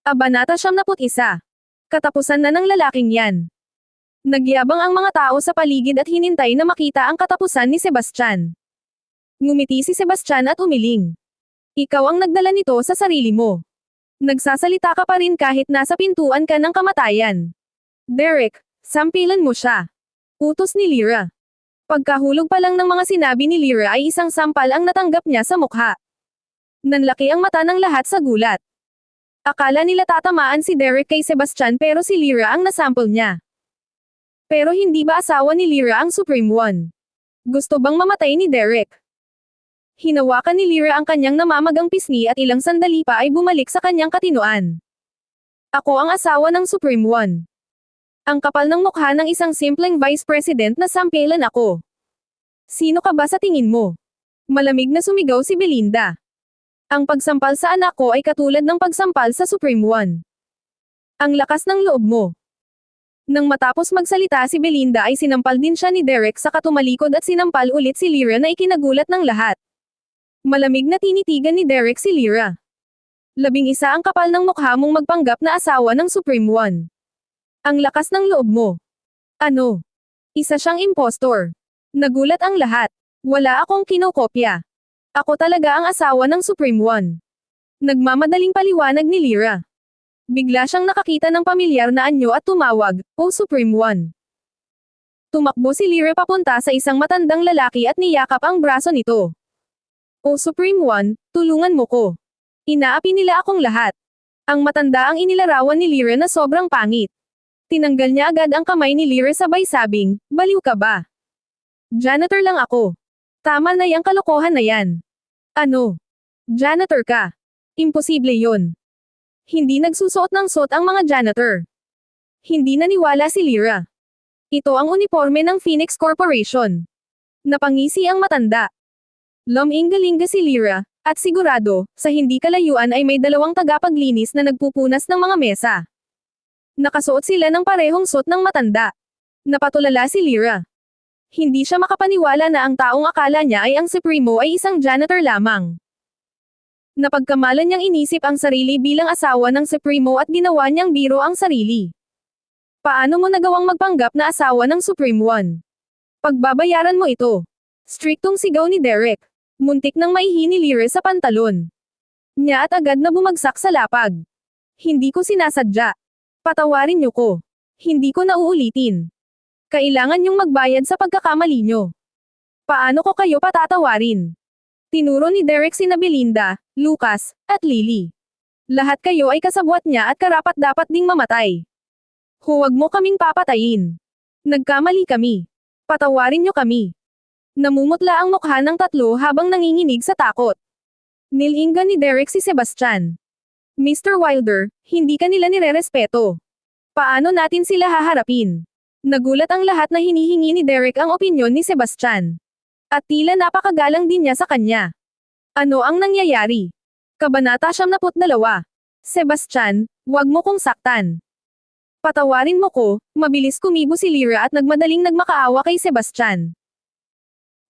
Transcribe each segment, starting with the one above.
Kabanata 71. Katapusan na ng lalaking yan. Nagyabang ang mga tao sa paligid at hinintay na makita ang katapusan ni Sebastian. Ngumiti si Sebastian at umiling. Ikaw ang nagdala nito sa sarili mo. Nagsasalita ka pa rin kahit nasa pintuan ka ng kamatayan. Derek, sampilan mo siya. Utos ni Lyra. Pagkahulog pa lang ng mga sinabi ni Lyra ay isang sampal ang natanggap niya sa mukha. Nanlaki ang mata ng lahat sa gulat. Akala nila tatamaan si Derek kay Sebastian pero si Lyra ang nasample niya. Pero hindi ba asawa ni Lyra ang Supreme One? Gusto bang mamatay ni Derek? Hinawakan ni Lyra ang kanyang namamagang pisngi at ilang sandali pa ay bumalik sa kanyang katinoan. Ako ang asawa ng Supreme One. Ang kapal ng mukha ng isang simpleng Vice President na sampelan ako. Sino ka ba sa tingin mo? Malamig na sumigaw si Belinda. Ang pagsampal sa anak ko ay katulad ng pagsampal sa Supreme One. Ang lakas ng loob mo. Nang matapos magsalita si Belinda ay sinampal din siya ni Derek sa katumalikod at sinampal ulit si Lyra na ikinagulat ng lahat. Malamig na tinitigan ni Derek si Lyra. 11 ang kapal ng mukha mong magpanggap na asawa ng Supreme One. Ang lakas ng loob mo. Ano? Isa siyang impostor. Nagulat ang lahat. Wala akong kinokopya. Ako talaga ang asawa ng Supreme One. Nagmamadaling paliwanag ni Lyra. Bigla siyang nakakita ng pamilyar na anyo at tumawag, "O Supreme One." Tumakbo si Lyra papunta sa isang matandang lalaki at niyakap ang braso nito. "O Supreme One, tulungan mo ko. Inaapi nila akong lahat." Ang matanda ang inilarawan ni Lyra na sobrang pangit. Tinanggal niya agad ang kamay ni Lyra sabay sabing, "Baliw ka ba? Janitor lang ako. Tama na yang kalokohan na yan." Ano? Janitor ka? Imposible yon. Hindi nagsusuot ng suot ang mga janitor. Hindi naniwala si Lyra. Ito ang uniforme ng Phoenix Corporation. Napangisi ang matanda. Lumingalinga si Lyra, at sigurado, sa hindi kalayuan ay may dalawang tagapaglinis na nagpupunas ng mga mesa. Nakasuot sila ng parehong suot ng matanda. Napatulala si Lyra. Hindi siya makapaniwala na ang taong akala niya ay ang Supremo ay isang janitor lamang. Napagkamalan niyang inisip ang sarili bilang asawa ng Supremo at ginawa niyang biro ang sarili. Paano mo nagawang magpanggap na asawa ng Supreme One? Pagbabayaran mo ito. Striktong sigaw ni Derek. Muntik nang maihi ni Lyra sa pantalon niya at agad na bumagsak sa lapag. Hindi ko sinasadya. Patawarin niyo ko. Hindi ko na uulitin. Kailangan niyong magbayad sa pagkakamali niyo. Paano ko kayo patatawarin? Tinuro ni Derek sina Belinda, Lucas, at Lily. Lahat kayo ay kasabwat niya at karapat-dapat ding mamatay. Huwag mo kaming papatayin. Nagkamali kami. Patawarin niyo kami. Namumutla ang mukha ng tatlo habang nanginginig sa takot. Nilinga ni Derek si Sebastian. Mr. Wilder, hindi ka nila nirerespeto. Paano natin sila haharapin? Nagulat ang lahat na hinihingi ni Derek ang opinyon ni Sebastian. At tila napakagalang din niya sa kanya. Ano ang nangyayari? Kabanata 72. Sebastian, wag mo kong saktan. Patawarin mo ko, mabilis kumibo si Lyra at nagmadaling nagmakaawa kay Sebastian.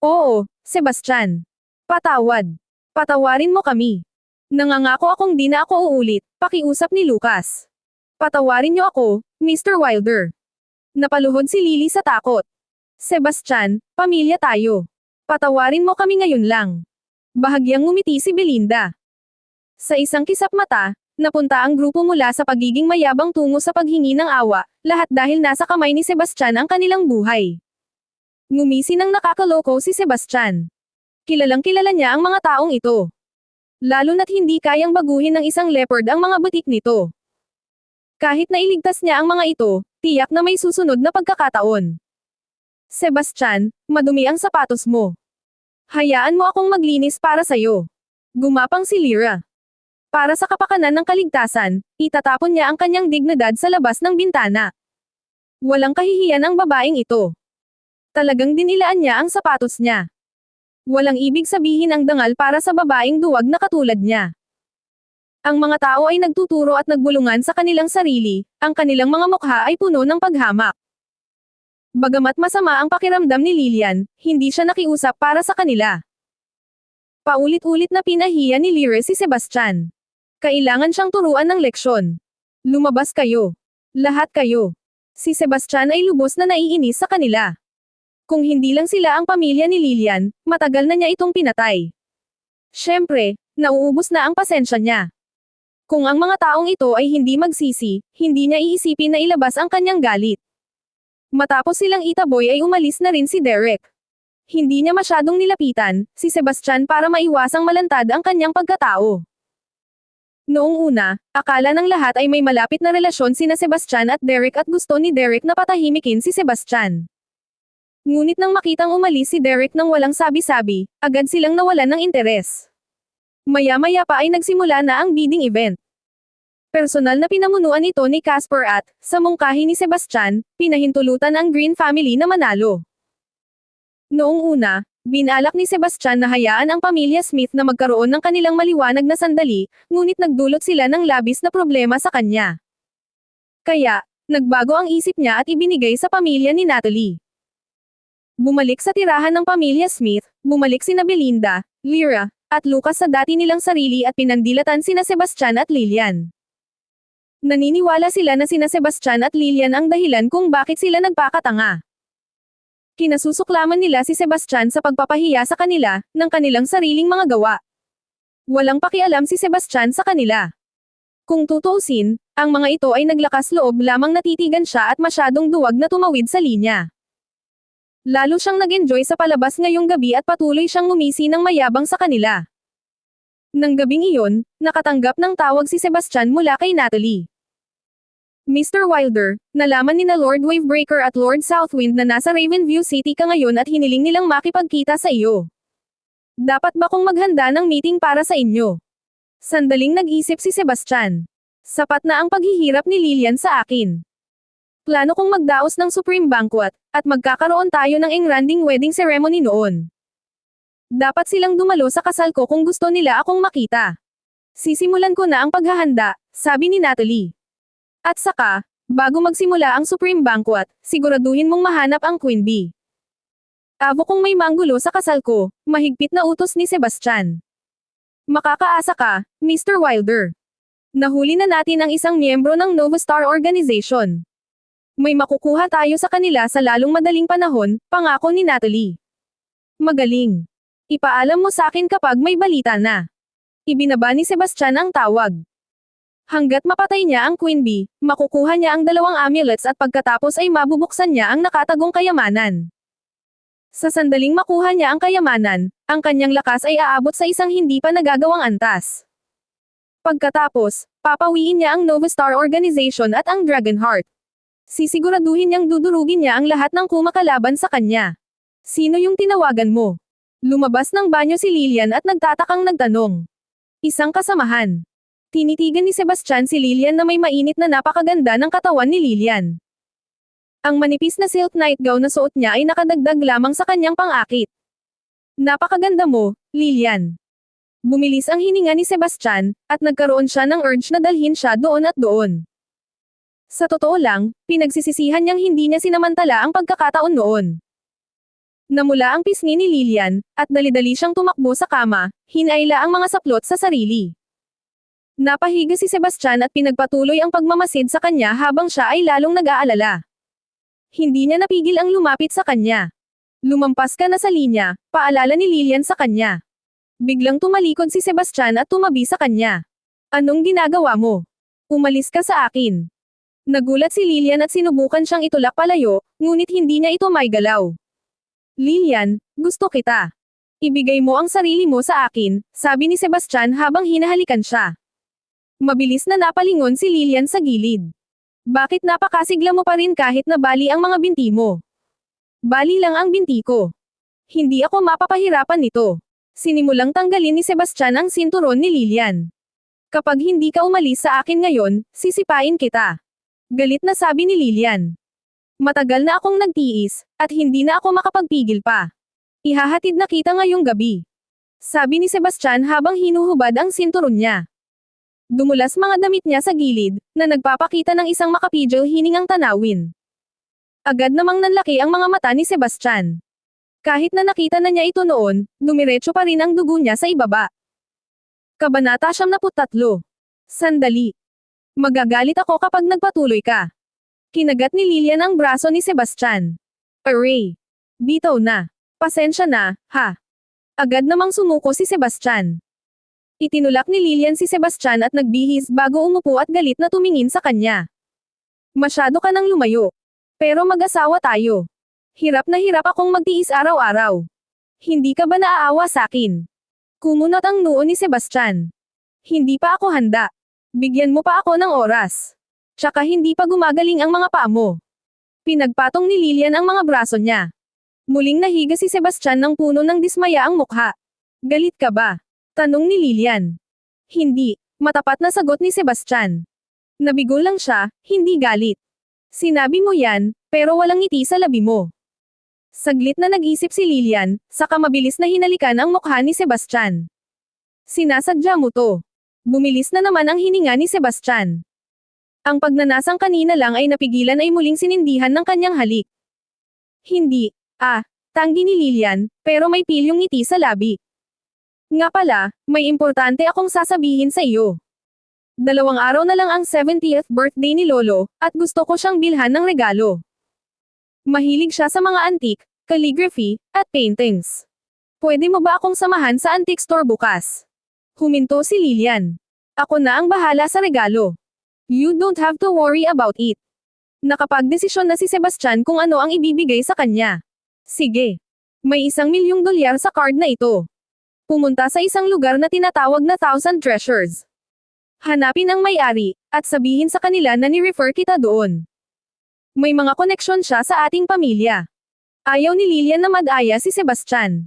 Oo, Sebastian. Patawad. Patawarin mo kami. Nangangako akong di na ako uulit, pakiusap ni Lucas. Patawarin niyo ako, Mr. Wilder. Napaluhod si Lily sa takot. Sebastian, pamilya tayo. Patawarin mo kami ngayon lang. Bahagyang ngumiti si Belinda. Sa isang kisap mata, napunta ang grupo mula sa pagiging mayabang tungo sa paghingi ng awa, lahat dahil nasa kamay ni Sebastian ang kanilang buhay. Ngumisi ng nakakaloko si Sebastian. Kilalang kilala niya ang mga taong ito. Lalo na't hindi kayang baguhin ng isang leopard ang mga butik nito. Kahit na iligtas niya ang mga ito, tiyak na may susunod na pagkakataon. Sebastian, madumi ang sapatos mo. Hayaan mo akong maglinis para sa'yo. Gumapang si Lyra. Para sa kapakanan ng kaligtasan, itatapon niya ang kanyang dignidad sa labas ng bintana. Walang kahihiyan ang babaeng ito. Talagang dinilaan niya ang sapatos niya. Walang ibig sabihin ang dangal para sa babaeng duwag na katulad niya. Ang mga tao ay nagtuturo at nagbulungan sa kanilang sarili, ang kanilang mga mukha ay puno ng paghamak. Bagamat masama ang pakiramdam ni Lillian, hindi siya nakiusap para sa kanila. Paulit-ulit na pinahiya ni Lyra si Sebastian. Kailangan siyang turuan ng leksyon. Lumabas kayo. Lahat kayo. Si Sebastian ay lubos na naiinis sa kanila. Kung hindi lang sila ang pamilya ni Lilian, matagal na niya itong pinatay. Siyempre, nauubos na ang pasensya niya. Kung ang mga taong ito ay hindi magsisi, hindi niya iisipin na ilabas ang kanyang galit. Matapos silang itaboy ay umalis na rin si Derek. Hindi niya masyadong nilapitan, si Sebastian para maiwasang malantad ang kanyang pagkatao. Noong una, akala ng lahat ay may malapit na relasyon sina Sebastian at Derek at gusto ni Derek na patahimikin si Sebastian. Ngunit nang makitang umalis si Derek nang walang sabi-sabi, agad silang nawalan ng interes. Maya-maya pa ay nagsimula na ang bidding event. Personal na pinamunuan ito ni Casper at, sa mungkahi ni Sebastian, pinahintulutan ang Green family na manalo. Noong una, binalak ni Sebastian na hayaan ang pamilya Smith na magkaroon ng kanilang maliwanag na sandali, ngunit nagdulot sila ng labis na problema sa kanya. Kaya, nagbago ang isip niya at ibinigay sa pamilya ni Natalie. Bumalik sa tirahan ng pamilya Smith, bumalik sina Belinda, Lyra, at Lucas sa dati nilang sarili at pinandilatan sina Sebastian at Lilian. Naniniwala sila na sina Sebastian at Lilian ang dahilan kung bakit sila nagpakatanga. Kinasusuklaman nila si Sebastian sa pagpapahiya sa kanila, ng kanilang sariling mga gawa. Walang pakialam si Sebastian sa kanila. Kung tutuusin, ang mga ito ay naglakas loob lamang natitigan siya at masyadong duwag na tumawid sa linya. Lalo siyang nag-enjoy sa palabas ngayong gabi at patuloy siyang ngumisi ng mayabang sa kanila. Nang gabing iyon, nakatanggap ng tawag si Sebastian mula kay Natalie. Mr. Wilder, nalaman ni na Lord Wavebreaker at Lord Southwind na nasa Ravenview City ka ngayon at hiniling nilang makipagkita sa iyo. Dapat ba kong maghanda ng meeting para sa inyo? Sandaling nag-isip si Sebastian. Sapat na ang paghihirap ni Lilian sa akin. Plano kong magdaos ng Supreme Banquet, at magkakaroon tayo ng engranding wedding ceremony noon. Dapat silang dumalo sa kasal ko kung gusto nila akong makita. Sisimulan ko na ang paghahanda, sabi ni Natalie. At saka, bago magsimula ang Supreme Banquet, siguraduhin mong mahanap ang Queen Bee. Avo kung may manggulo sa kasal ko, mahigpit na utos ni Sebastian. Makakaasa ka, Mr. Wilder. Nahuli na natin ang isang miyembro ng Nova Star Organization. May makukuha tayo sa kanila sa lalong madaling panahon, pangako ni Natalie. Magaling. Ipaalam mo sa akin kapag may balita na. Ibinaba ni Sebastian ang tawag. Hanggat mapatay niya ang Queen Bee, makukuha niya ang 2 amulets at pagkatapos ay mabubuksan niya ang nakatagong kayamanan. Sa sandaling makuha niya ang kayamanan, ang kanyang lakas ay aabot sa isang hindi pa nagagawang antas. Pagkatapos, papawiin niya ang Nova Star Organization at ang Dragonheart. Sisiguraduhin niyang dudurugin niya ang lahat ng kumakalaban sa kanya. Sino yung tinawagan mo? Lumabas ng banyo si Lilian at nagtatakang nagtanong. Isang kasamahan. Tinitigan ni Sebastian si Lilian na may mainit na napakaganda ng katawan ni Lilian. Ang manipis na silk nightgown na suot niya ay nakadagdag lamang sa kanyang pang-akit. Napakaganda mo, Lilian. Bumilis ang hininga ni Sebastian, at nagkaroon siya ng urge na dalhin siya doon at doon. Sa totoo lang, pinagsisisihan niyang hindi niya sinamantala ang pagkakataon noon. Namula ang pisngi ni Lilian, at dali-dali siyang tumakbo sa kama, hinayla ang mga saplot sa sarili. Napahiga si Sebastian at pinagpatuloy ang pagmamasid sa kanya habang siya ay lalong nag-aalala. Hindi niya napigil ang lumapit sa kanya. Lumampas ka na sa linya, paalala ni Lilian sa kanya. Biglang tumalikod si Sebastian at tumabi sa kanya. Anong ginagawa mo? Umalis ka sa akin. Nagulat si Lilian at sinubukan siyang itulak palayo, ngunit hindi niya ito maigalaw. Lilian, gusto kita. Ibigay mo ang sarili mo sa akin, sabi ni Sebastian habang hinahalikan siya. Mabilis na napalingon si Lilian sa gilid. Bakit napakasigla mo pa rin kahit na bali ang mga binti mo? Bali lang ang binti ko. Hindi ako mapapahirapan nito. Sinimulang tanggalin ni Sebastian ang sinturon ni Lilian. Kapag hindi ka umalis sa akin ngayon, sisipain kita. Galit na sabi ni Lilian. Matagal na akong nagtiis, at hindi na ako makapagpigil pa. Ihahatid na kita ngayong gabi. Sabi ni Sebastian habang hinuhubad ang sinturon niya. Dumulas mga damit niya sa gilid, na nagpapakita ng isang makapidyo hiningang tanawin. Agad namang nanlaki ang mga mata ni Sebastian. Kahit na nakita na niya ito noon, dumiretso pa rin ang dugo niya sa ibaba. Kabanata 73. Sandali. Magagalit ako kapag nagpatuloy ka. Kinagat ni Lilian ang braso ni Sebastian. Aray! Bitaw na. Pasensya na, ha? Agad namang sumuko si Sebastian. Itinulak ni Lilian si Sebastian at nagbihis bago umupo at galit na tumingin sa kanya. Masyado ka nang lumayo. Pero mag-asawa tayo. Hirap na hirap akong magtiis araw-araw. Hindi ka ba naaawa sa akin? Kumunot ang noo ni Sebastian. Hindi pa ako handa. Bigyan mo pa ako ng oras. Tsaka hindi pa gumagaling ang mga paa mo. Pinagpatong ni Lilian ang mga braso niya. Muling nahiga si Sebastian ng puno ng dismaya ang mukha. Galit ka ba? Tanong ni Lilian. Hindi, matapat na sagot ni Sebastian. Nabigo lang siya, hindi galit. Sinabi mo yan, pero walang ngiti sa labi mo. Saglit na nag-isip si Lilian, saka mabilis na hinalikan ang mukha ni Sebastian. Sinasadya mo to. Bumilis na naman ang hininga ni Sebastian. Ang pagnanasang kanina lang ay napigilan ay muling sinindihan ng kanyang halik. Hindi, tanggi ni Lilian, pero may pilyong ngiti sa labi. Nga pala, may importante akong sasabihin sa iyo. 2 araw na lang ang 70th birthday ni Lolo, at gusto ko siyang bilhan ng regalo. Mahilig siya sa mga antique, calligraphy, at paintings. Pwede mo ba akong samahan sa antique store bukas? Huminto si Lilian. Ako na ang bahala sa regalo. You don't have to worry about it. Nakapagdesisyon na si Sebastian kung ano ang ibibigay sa kanya. Sige. May $1,000,000 sa card na ito. Pumunta sa isang lugar na tinatawag na Thousand Treasures. Hanapin ang may-ari, at sabihin sa kanila na ni-refer kita doon. May mga koneksyon siya sa ating pamilya. Ayaw ni Lilian na mag-aya si Sebastian.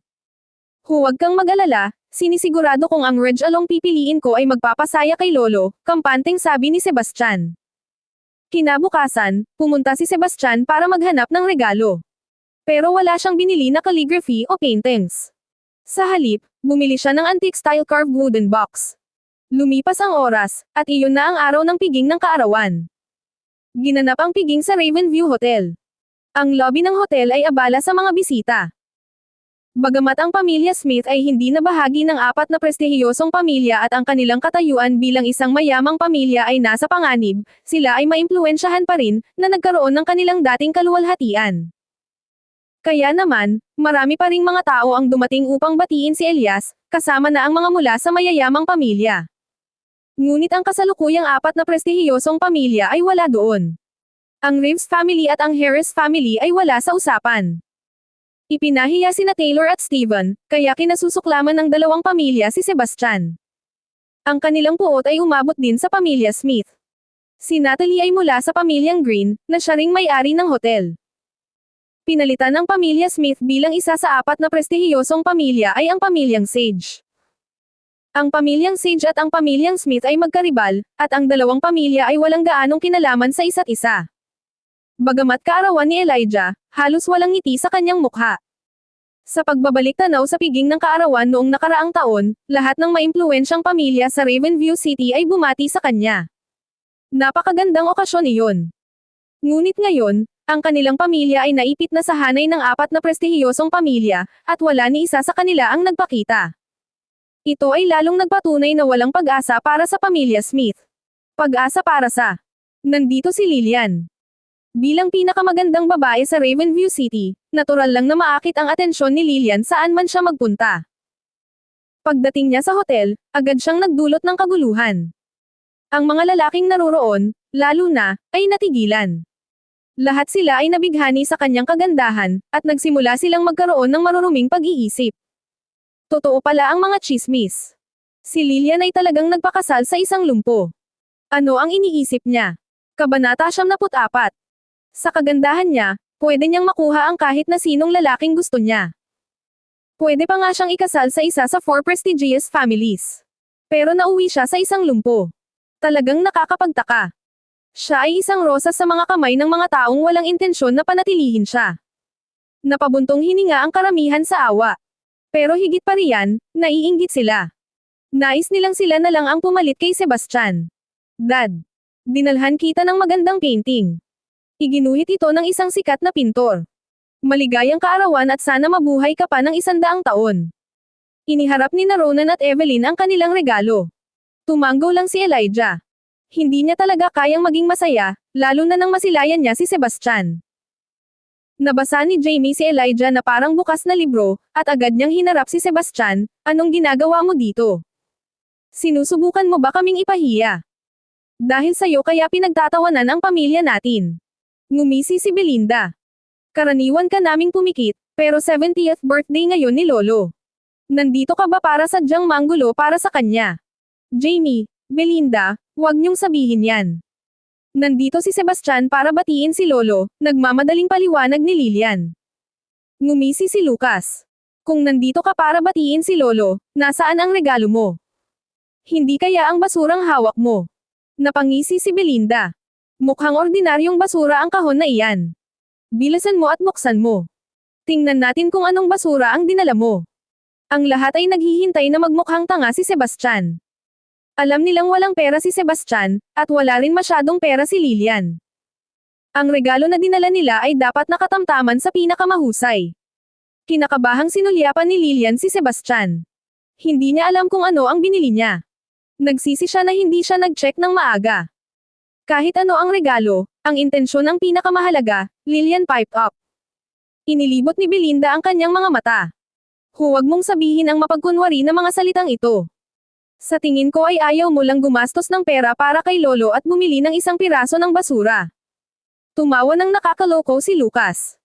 Huwag kang mag-alala, sinisigurado kong ang regalong pipiliin ko ay magpapasaya kay Lolo, kampanteng sabi ni Sebastian. Kinabukasan, pumunta si Sebastian para maghanap ng regalo. Pero wala siyang binili na calligraphy o paintings. Sa halip, bumili siya ng antique-style carved wooden box. Lumipas ang oras, at iyon na ang araw ng piging ng kaarawan. Ginanap ang piging sa Ravenview Hotel. Ang lobby ng hotel ay abala sa mga bisita. Bagamat ang pamilya Smith ay hindi na bahagi ng 4 na prestihiyosong pamilya at ang kanilang katayuan bilang isang mayamang pamilya ay nasa panganib, sila ay maimpluwensyahan pa rin, na nagkaroon ng kanilang dating kaluwalhatian. Kaya naman, marami pa ring mga tao ang dumating upang batiin si Elias, kasama na ang mga mula sa mayayamang pamilya. Ngunit ang kasalukuyang 4 na prestihiyosong pamilya ay wala doon. Ang Reeves family at ang Harris family ay wala sa usapan. Ipinahiya sina Taylor at Steven, kaya kinasusuklaman ng 2 pamilya si Sebastian. Ang kanilang puot ay umabot din sa pamilya Smith. Si Natalie ay mula sa pamilyang Green, na siya ring may-ari ng hotel. Pinalitan ng pamilya Smith bilang isa sa 4 na prestihiyosong pamilya ay ang pamilyang Sage. Ang pamilyang Sage at ang pamilyang Smith ay magkaribal, at ang 2 pamilya ay walang gaanong kinalaman sa isa't isa. Bagamat kaarawan ni Elijah, halos walang ngiti sa kanyang mukha. Sa pagbabalik tanaw sa piging ng kaarawan noong nakaraang taon, lahat ng maimpluwensyang pamilya sa Ravenview City ay bumati sa kanya. Napakagandang okasyon iyon. Ngunit ngayon, ang kanilang pamilya ay naipit na sa hanay ng 4 na prestihiyosong pamilya, at wala ni isa sa kanila ang nagpakita. Ito ay lalong nagpatunay na walang pag-asa para sa pamilya Smith. Pag-asa para sa... Nandito si Lilian. Bilang pinakamagandang babae sa Ravenview City, natural lang na maakit ang atensyon ni Lilian saan man siya magpunta. Pagdating niya sa hotel, agad siyang nagdulot ng kaguluhan. Ang mga lalaking naroroon, lalo na, ay natigilan. Lahat sila ay nabighani sa kanyang kagandahan, at nagsimula silang magkaroon ng maruruming pag-iisip. Totoo pala ang mga tsismis. Si Lilian ay talagang nagpakasal sa isang lumpo. Ano ang iniisip niya? Kabanata 74. Sa kagandahan niya, pwede niyang makuha ang kahit na sinong lalaking gusto niya. Pwede pa nga siyang ikasal sa isa sa 4 prestigious families. Pero nauwi siya sa isang lumpo. Talagang nakakapagtaka. Siya ay isang rosas sa mga kamay ng mga taong walang intensyon na panatilihin siya. Napabuntong hininga ang karamihan sa awa. Pero higit pa riyan, naiinggit sila. Nais nilang sila na lang ang pumalit kay Sebastian. Dad. Dinalhan kita ng magandang painting. Iginuhit ito ng isang sikat na pintor. Maligayang kaarawan at sana mabuhay ka pa ng 100 taon. Iniharap ni Ronan at Evelyn ang kanilang regalo. Tumanggo lang si Elijah. Hindi niya talaga kayang maging masaya, lalo na nang masilayan niya si Sebastian. Nabasa ni Jamie si Elijah na parang bukas na libro, at agad niyang hinarap si Sebastian, "Anong ginagawa mo dito? Sinusubukan mo ba kaming ipahiya? Dahil sa'yo kaya pinagtatawanan ang pamilya natin." Ngumisi si Belinda. "Karaniwan ka naming pumikit, pero 70th birthday ngayon ni Lolo. Nandito ka ba para sadyang manggulo para sa kanya?" "Jamie, Belinda, huwag niyong sabihin yan. Nandito si Sebastian para batiin si Lolo," nagmamadaling paliwanag ni Lilian. Ngumisi si Lucas. "Kung nandito ka para batiin si Lolo, nasaan ang regalo mo? Hindi kaya ang basurang hawak mo?" Napangisi si Belinda. "Mukhang ordinaryong basura ang kahon na iyan. Bilisan mo at buksan mo. Tingnan natin kung anong basura ang dinala mo." Ang lahat ay naghihintay na magmukhang tanga si Sebastian. Alam nilang walang pera si Sebastian, at wala rin masyadong pera si Lilian. Ang regalo na dinala nila ay dapat nakatamtaman sa pinakamahusay. Kinakabahang sinulyapan ni Lilian si Sebastian. Hindi niya alam kung ano ang binili niya. Nagsisi siya na hindi siya nag-check ng maaga. Kahit ano ang regalo, ang intensyon ang pinakamahalaga, Lilian piped up. Inilibot ni Belinda ang kanyang mga mata. "Huwag mong sabihin ang mapagkunwari na mga salitang ito. Sa tingin ko ay ayaw mo lang gumastos ng pera para kay Lolo at bumili ng isang piraso ng basura." Tumawa ng nakakaloko si Lucas.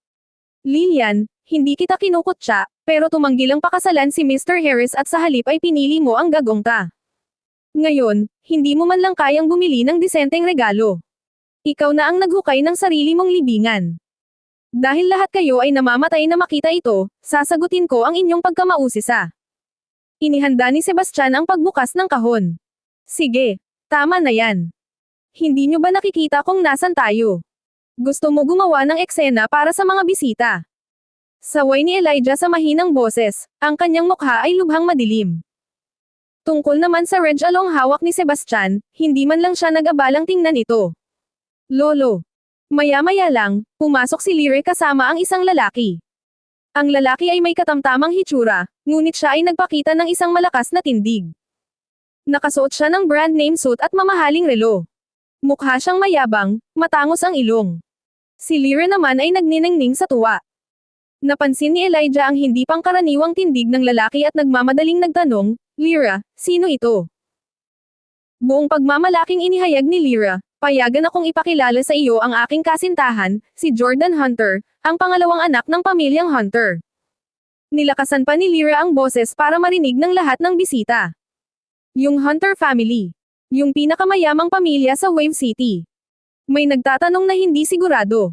"Lilian, hindi kita kinukutya, pero tumanggi lang pakasalan si Mr. Harris at sa halip ay pinili mo ang gagongta. Ngayon, hindi mo man lang kayang bumili ng disenteng regalo. Ikaw na ang naghukay ng sarili mong libingan. Dahil lahat kayo ay namamatay na makita ito, sasagutin ko ang inyong pagkamausisa." Inihanda ni Sebastian ang pagbukas ng kahon. "Sige, tama na yan. Hindi nyo ba nakikita kung nasan tayo? Gusto mo gumawa ng eksena para sa mga bisita?" Saway ni Elijah sa mahinang boses, ang kanyang mukha ay lubhang madilim. Tungkol naman sa Reg Along hawak ni Sebastian, hindi man lang siya nag-abalang tingnan ito. "Lolo." Maya-maya lang, pumasok si Lyre kasama ang isang lalaki. Ang lalaki ay may katamtamang hitsura, ngunit siya ay nagpakita ng isang malakas na tindig. Nakasuot siya ng brand name suit at mamahaling relo. Mukha siyang mayabang, matangos ang ilong. Si Lyre naman ay nagniningning sa tuwa. Napansin ni Elijah ang hindi pangkaraniwang tindig ng lalaki at nagmamadaling nagtanong, "Lyra, sino ito?" Buong pagmamalaking inihayag ni Lyra, "Payagan akong ipakilala sa iyo ang aking kasintahan, si Jordan Hunter, ang pangalawang anak ng pamilyang Hunter." Nilakasan pa ni Lyra ang boses para marinig ng lahat ng bisita. "Yung Hunter family. Yung pinakamayamang pamilya sa Wave City." May nagtatanong na hindi sigurado.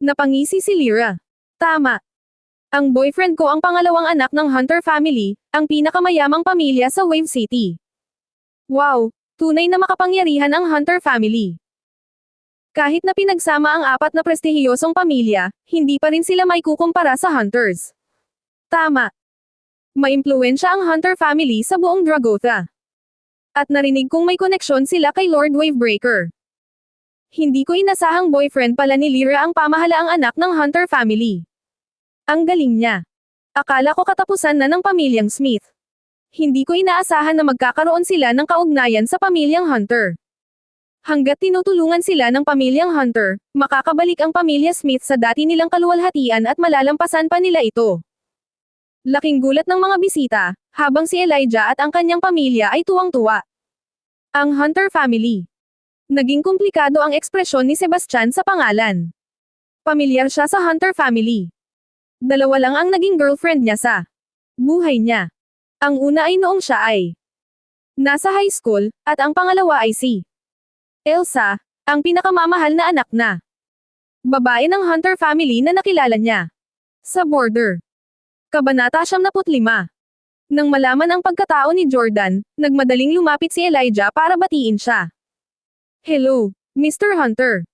Napangisi si Lyra. "Tama. Ang boyfriend ko ang pangalawang anak ng Hunter family, ang pinakamayamang pamilya sa Wave City." Wow, tunay na makapangyarihan ang Hunter family. Kahit na pinagsama ang apat na prestihiyosong pamilya, hindi pa rin sila maikukumpara sa Hunters. Tama. Maimpluwensya ang Hunter family sa buong Dragotha. At narinig kong may koneksyon sila kay Lord Wavebreaker. Hindi ko inasahang boyfriend pala ni Lyra ang pamahalaang anak ng Hunter family. Ang galing niya. Akala ko katapusan na ng pamilyang Smith. Hindi ko inaasahan na magkakaroon sila ng kaugnayan sa pamilyang Hunter. Hanggat tinutulungan sila ng pamilyang Hunter, makakabalik ang pamilya Smith sa dati nilang kaluwalhatian at malalampasan pa nila ito. Laking gulat ng mga bisita, habang si Elijah at ang kanyang pamilya ay tuwang-tuwa. Ang Hunter family. Naging komplikado ang ekspresyon ni Sebastian sa pangalan. Pamilyar siya sa Hunter family. Dalawa lang ang naging girlfriend niya sa buhay niya. Ang una ay noong siya ay nasa high school, at ang pangalawa ay si Elsa, ang pinakamamahal na anak na babae ng Hunter family na nakilala niya sa border. Kabanata 75. Nang malaman ang pagkatao ni Jordan, nagmadaling lumapit si Elijah para batiin siya. "Hello, Mr. Hunter.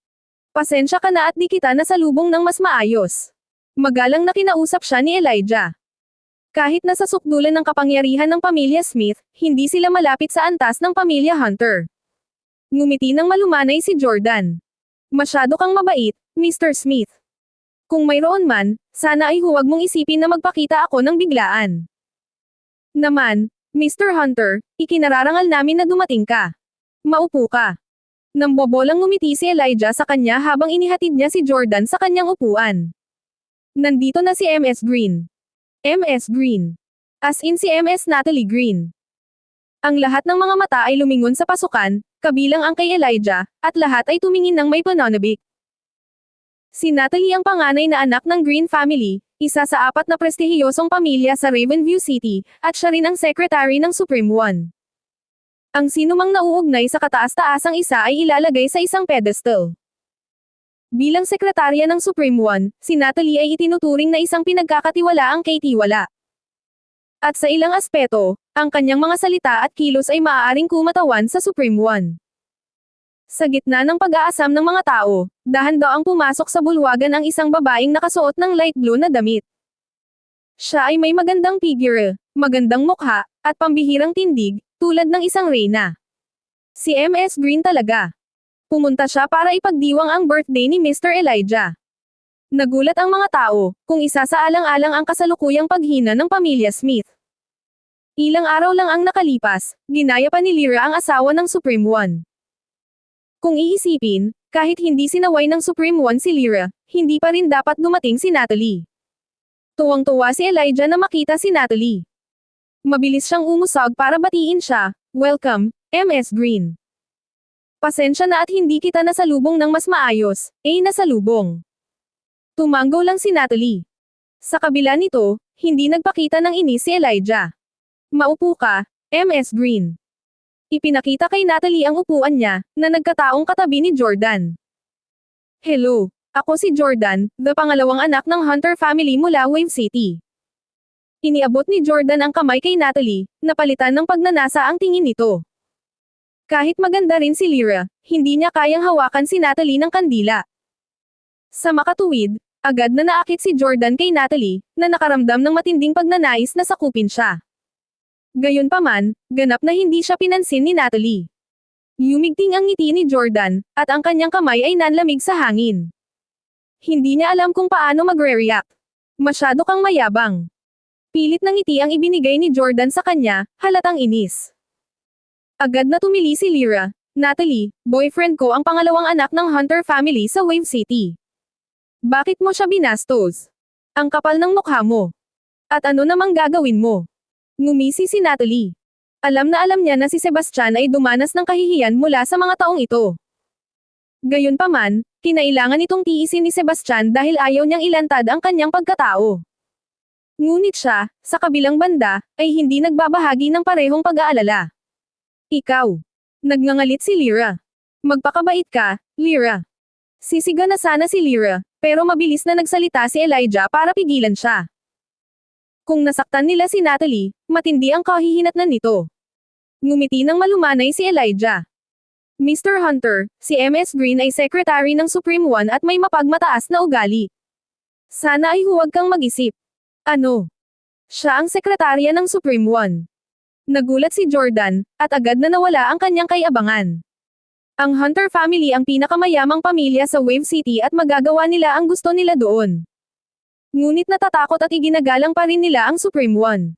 Pasensya ka na at di kita nasalubong ng mas maayos." Magalang na kinausap siya ni Elijah. Kahit nasa sukdulan ng kapangyarihan ng pamilya Smith, hindi sila malapit sa antas ng pamilya Hunter. Ngumiti ng malumanay si Jordan. "Masyado kang mabait, Mr. Smith. Kung mayroon man, sana ay huwag mong isipin na magpakita ako ng biglaan. Naman, Mr. Hunter, ikinararangal namin na dumating ka. Maupo ka." Nambobolang ngumiti si Elijah sa kanya habang inihatid niya si Jordan sa kanyang upuan. Nandito na si MS Green. MS Green. As in si MS Natalie Green. Ang lahat ng mga mata ay lumingon sa pasukan, kabilang ang kay Elijah, at lahat ay tumingin ng may pananabik. Si Natalie ang panganay na anak ng Green family, isa sa 4 na prestihiyosong pamilya sa Ravenview City, at siya rin ang secretary ng Supreme One. Ang sinumang nauugnay sa kataas-taasang isa ay ilalagay sa isang pedestal. Bilang sekretarya ng Supreme One, si Natalie ay itinuturing na isang pinagkakatiwalaang kaytiwala. At sa ilang aspeto, ang kanyang mga salita at kilos ay maaaring kumatawan sa Supreme One. Sa gitna ng pag-aasam ng mga tao, dahan-daang pumasok sa bulwagan ang isang babaeng nakasuot ng light blue na damit. Siya ay may magandang figure, magandang mukha, at pambihirang tindig, tulad ng isang reyna. Si MS Green talaga. Pumunta siya para ipagdiwang ang birthday ni Mr. Elijah. Nagulat ang mga tao, kung isa sa alang-alang ang kasalukuyang paghina ng pamilya Smith. Ilang araw lang ang nakalipas, ginaya pa ni Lyra ang asawa ng Supreme One. Kung iisipin, kahit hindi sinaway ng Supreme One si Lyra, hindi pa rin dapat dumating si Natalie. Tuwang-tuwa si Elijah na makita si Natalie. Mabilis siyang umusog para batiin siya, "Welcome, MS Green. Pasensya na at hindi kita nasalubong ng mas maayos, nasalubong." Tumanggo lang si Natalie. Sa kabila nito, hindi nagpakita ng inis si Elijah. "Maupo ka, MS Green." Ipinakita kay Natalie ang upuan niya, na nagkataong katabi ni Jordan. "Hello, ako si Jordan, the pangalawang anak ng Hunter family mula Wave City." Iniabot ni Jordan ang kamay kay Natalie, napalitan ng pagnanasa ang tingin nito. Kahit maganda rin si Lyra, hindi niya kayang hawakan si Natalie ng kandila. Sa makatuwid, agad na naakit si Jordan kay Natalie, na nakaramdam ng matinding pagnanais na sakupin siya. Gayunpaman, ganap na hindi siya pinansin ni Natalie. Yumigting ang ngiti ni Jordan, at ang kanyang kamay ay nanlamig sa hangin. Hindi niya alam kung paano magre-react. "Masyado kang mayabang." Pilit na ngiti ang ibinigay ni Jordan sa kanya, halatang inis. Agad na tumili si Lyra, "Natalie, boyfriend ko ang pangalawang anak ng Hunter family sa Wave City. Bakit mo siya binastos? Ang kapal ng mukha mo. At ano namang gagawin mo?" Ngumisi si Natalie. Alam na alam niya na si Sebastian ay dumanas ng kahihiyan mula sa mga taong ito. Gayunpaman, kinailangan itong tiisin ni Sebastian dahil ayaw niyang ilantad ang kanyang pagkatao. Ngunit siya, sa kabilang banda, ay hindi nagbabahagi ng parehong pag-aalala. "Ikaw." Nagngangalit si Lyra. "Magpakabait ka, Lyra." Sisiga na sana si Lyra, pero mabilis na nagsalita si Elijah para pigilan siya. Kung nasaktan nila si Natalie, matindi ang kahihinatnan nito. Ngumiti ng malumanay si Elijah. "Mr. Hunter, si MS Green ay secretary ng Supreme One at may mapagmataas na ugali. Sana ay huwag kang mag-isip." "Ano? Siya ang sekretarya ng Supreme One." Nagulat si Jordan, at agad na nawala ang kanyang kayabangan. Ang Hunter family ang pinakamayamang pamilya sa Wave City at magagawa nila ang gusto nila doon. Ngunit natatakot at iginagalang pa rin nila ang Supreme One.